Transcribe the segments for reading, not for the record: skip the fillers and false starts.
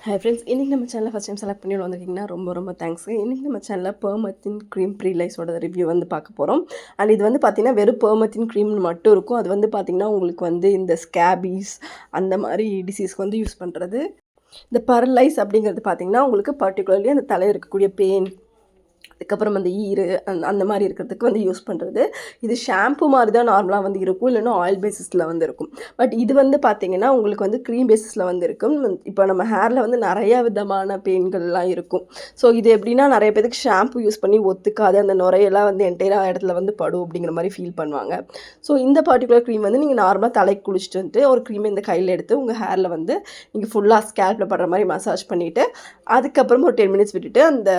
Hi friends, இன்றைக்கி நம்ம சேனலில் ஃபஸ்ட் டைம் செலக்ட் பண்ணி வந்திருக்கீங்கன்னா ரொம்ப தேங்க்ஸ். இன்றைக்கி நம்ம சேனலில் பெர்மத்தின் க்ரீம் ப்ரீலைஸோட ரிவ்யூ வந்து பார்க்க போகிறோம். அண்ட் இது வந்து பார்த்திங்கன்னா வெறும் பெர்மத்தின் க்ரீம் மட்டும் இருக்கும். அது வந்து பார்த்திங்கன்னா உங்களுக்கு வந்து இந்த ஸ்கேபீஸ் அந்த மாதிரி டிசீஸ்க்கு வந்து யூஸ் பண்ணுறது. இந்த பரலைஸ் அப்படிங்கிறது பார்த்திங்கன்னா உங்களுக்கு பர்டிகுலர்லி அந்த தலையில் இருக்கக்கூடிய பெயின், அதுக்கப்புறம் அந்த அந்த மாதிரி இருக்கிறதுக்கு வந்து யூஸ் பண்ணுறது. இது ஷாம்பு மாதிரி தான் நார்மலாக வந்து இருக்கும், இல்லைன்னா ஆயில் பேசிஸில் வந்து இருக்கும். பட் இது வந்து பார்த்திங்கன்னா உங்களுக்கு வந்து க்ரீம் பேசிஸில் வந்து இருக்கும். இப்போ நம்ம ஹேரில் வந்து நிறையா விதமான பெயின்கள்லாம் இருக்கும். ஸோ இது எப்படின்னா நிறைய பேருக்கு ஷாம்பு யூஸ் பண்ணி ஒத்துக்காது, அந்த நுரையெல்லாம் வந்து என்டையராக இடத்துல வந்து படும் அப்படிங்கிற மாதிரி ஃபீல் பண்ணுவாங்க. ஸோ இந்த பர்டிகுலர் க்ரீம் வந்து நீங்கள் நார்மலாக தலைக்கு குளிச்சுட்டு வந்துட்டு ஒரு க்ரீம் இந்த கையில் எடுத்து உங்கள் ஹேரில் வந்து நீங்கள் ஃபுல்லாக ஸ்கேல்பில் படுற மாதிரி மசாஜ் பண்ணிவிட்டு அதுக்கப்புறம் ஒரு 10 மினிட்ஸ் விட்டுட்டு அந்த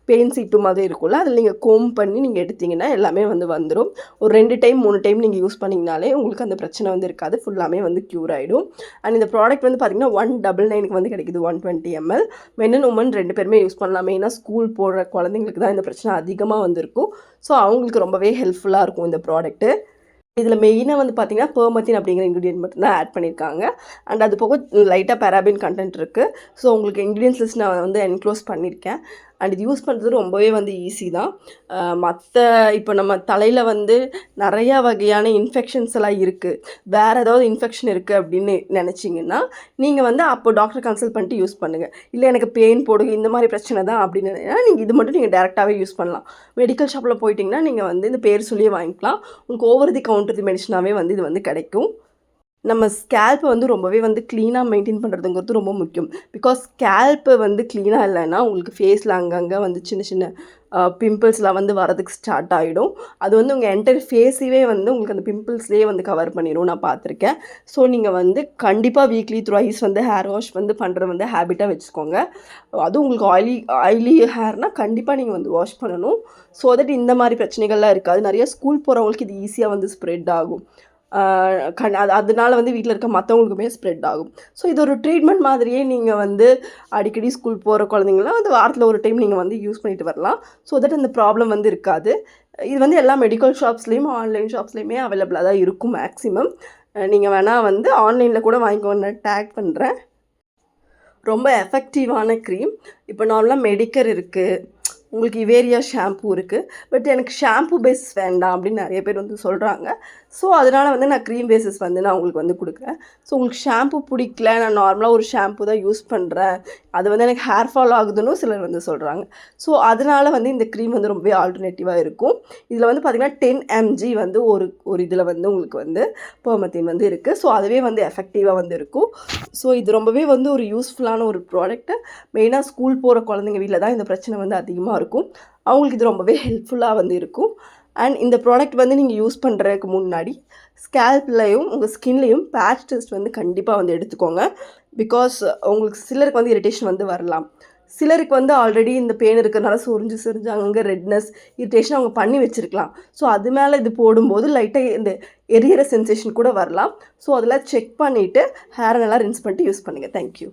பெயின் சீட்டு மாதிரி இருக்கும்ல, அதில் நீங்கள் கோம் பண்ணி நீங்கள் எடுத்திங்கன்னா எல்லாமே வந்து வந்துடும். ஒரு 2 டைம் 3 டைம் நீங்கள் யூஸ் பண்ணிங்கனாலே உங்களுக்கு அந்த பிரச்சனை வந்து இருக்காது, ஃபுல்லாமே வந்து க்யூர் ஆகிடும். அண்ட் இந்த ப்ராடக்ட் வந்து பார்த்திங்கன்னா 199 வந்து கிடைக்குது. 120 ml மென் அண்ட் உமன் 2 பேருமே யூஸ் பண்ணலாம். மெயினாக ஸ்கூல் போடுற குழந்தைங்களுக்கு தான் இந்த பிரச்சனை அதிகமாக வந்துருக்கும். ஸோ அவங்களுக்கு ரொம்பவே ஹெல்ப்ஃபுல்லாக இருக்கும் இந்த ப்ராடக்ட்டு. இதில் மெயினாக வந்து பார்த்திங்கன்னா பெர்மத்தின் அப்படிங்கிற இன்க்ரீடியன்ட் மட்டும்தான் ஆட் பண்ணியிருக்காங்க. அண்ட் அது போக லைட்டாக பேராபின் கண்டென்ட் இருக்குது. ஸோ உங்களுக்கு இன்க்ரீடியன்ஸ் லிஸ்ட் நான் வந்து என்க்ளோஸ் பண்ணியிருக்கேன். அண்ட் இது யூஸ் பண்ணுறது ரொம்பவே வந்து ஈஸி தான். மற்ற இப்போ நம்ம தலையில் வந்து நிறையா வகையான இன்ஃபெக்ஷன்ஸ் எல்லாம் இருக்குது, வேறு ஏதாவது இன்ஃபெக்ஷன் இருக்குது அப்படின்னு நினச்சிங்கன்னா நீங்கள் வந்து அப்போ டாக்டர் கன்சல்ட் பண்ணிட்டு யூஸ் பண்ணுங்கள். இல்லை எனக்கு பெயின் போடுங்க இந்த மாதிரி பிரச்சனை தான் அப்படின்னு நீங்கள் இது மட்டும் நீங்கள் டேரெக்டாகவே யூஸ் பண்ணலாம். மெடிக்கல் ஷாப்பில் போயிட்டிங்கன்னா நீங்கள் வந்து இந்த பேர் சொல்லியே வாங்கிக்கலாம். உங்களுக்கு ஓவர் தி கவுண்டர் மெடிசனாகவே வந்து இது வந்து கிடைக்கும். நம்ம ஸ்கேல்ப்பை வந்து ரொம்பவே வந்து க்ளீனாக மெயின்டைன் பண்ணுறதுங்கிறது ரொம்ப முக்கியம். பிகாஸ் ஸ்கேல்ப்பு வந்து க்ளீனாக இல்லைன்னா உங்களுக்கு ஃபேஸில் அங்கங்கே வந்து சின்ன சின்ன பிம்பிள்ஸ்லாம் வந்து வரதுக்கு ஸ்டார்ட் ஆகிடும். அது வந்து உங்கள் என்டையர் ஃபேஸையே வந்து உங்களுக்கு அந்த பிம்பிள்ஸ்லேயே வந்து கவர் பண்ணிடும், நான் பார்த்துருக்கேன். ஸோ நீங்கள் வந்து கண்டிப்பாக வீக்லி த்ரைஸ் வந்து ஹேர் வாஷ் வந்து பண்ணுறது வந்து ஹேபிட்டாக வச்சுக்கோங்க. அதுவும் உங்களுக்கு ஆயிலி ஹேர்னால் கண்டிப்பாக நீங்கள் வந்து வாஷ் பண்ணணும். ஸோ தட் இந்த மாதிரி பிரச்சனைகள்லாம் இருக்காது. நிறைய ஸ்கூல் போகிறவங்களுக்கு இது ஈஸியாக வந்து ஸ்ப்ரெட் ஆகும். அதனால வந்து வீட்டில் இருக்க மற்றவங்களுக்குமே ஸ்ப்ரெட் ஆகும். ஸோ இது ஒரு ட்ரீட்மெண்ட் மாதிரியே நீங்கள் வந்து அடிக்கடி ஸ்கூல் போகிற குழந்தைங்களாம் வந்து வாரத்தில் ஒரு டைம் நீங்கள் வந்து யூஸ் பண்ணிட்டு வரலாம். ஸோ தட் இந்த ப்ராப்ளம் வந்து இருக்காது. இது வந்து எல்லா மெடிக்கல் ஷாப்ஸ்லேயும் ஆன்லைன் ஷாப்ஸ்லேயுமே அவைலபிளாக தான் இருக்கும் மேக்ஸிமம். நீங்கள் வேணால் வந்து ஆன்லைனில் கூட வாங்கிக்கோன்னு டேக் பண்ணுறேன். ரொம்ப எஃபெக்டிவான க்ரீம். இப்போ நார்மலாக மெடிக்கர் இருக்குது, உங்களுக்கு இவேரியா ஷாம்பூ இருக்குது. பட் எனக்கு ஷாம்பூ பேஸஸ் வேண்டாம் அப்படின்னு நிறைய பேர் வந்து சொல்கிறாங்க. ஸோ அதனால் வந்து நான் க்ரீம் பேஸஸ் வந்து நான் உங்களுக்கு வந்து கொடுக்குறேன். ஸோ உங்களுக்கு ஷாம்பூ பிடிக்கல, நான் நார்மலாக ஒரு ஷாம்பூ தான் யூஸ் பண்ணுறேன், அது வந்து எனக்கு ஹேர் ஃபால் ஆகுதுன்னு சிலர் வந்து சொல்கிறாங்க. ஸோ அதனால் வந்து இந்த க்ரீம் வந்து ரொம்பவே ஆல்டர்னேட்டிவாக இருக்கும். இதில் வந்து பார்த்திங்கன்னா 10 mg வந்து ஒரு இதில் வந்து உங்களுக்கு வந்து பெர்மத்தின் வந்து இருக்குது. ஸோ அதுவே வந்து எஃபெக்டிவாக வந்து இருக்கும். ஸோ இது ரொம்பவே வந்து ஒரு யூஸ்ஃபுல்லான ஒரு ப்ராடக்ட்டு. மெயினாக ஸ்கூல் போகிற குழந்தைங்க வீட்டில் தான் இந்த பிரச்சனை வந்து அதிகமாக இருக்கும். அவங்களுக்கு இது ரொம்பவே ஹெல்ப்ஃபுல்லாக வந்து இருக்கும். அண்ட் இந்த ப்ராடக்ட் வந்து நீங்கள் யூஸ் பண்ணுறதுக்கு முன்னாடி ஸ்கேல்ப்லையும் உங்கள் ஸ்கின்லேயும் பேட்ச் டெஸ்ட் வந்து கண்டிப்பாக வந்து எடுத்துக்கோங்க. பிகாஸ் உங்களுக்கு சிலருக்கு வந்து இரிட்டேஷன் வந்து வரலாம். சிலருக்கு வந்து ஆல்ரெடி இந்த பெயின் இருக்கிறதுனால சொரிஞ்சு அங்கே ரெட்னஸ் இரிட்டேஷன் அவங்க பண்ணி வச்சுருக்கலாம். ஸோ அது மேலே இது போடும்போது லைட்டாக இந்த எரியற சென்சேஷன் கூட வரலாம். ஸோ அதெல்லாம் செக் பண்ணிவிட்டு ஹேரை நல்லா ரின்ஸ் பண்ணிட்டு யூஸ் பண்ணுங்கள். தேங்க்யூ.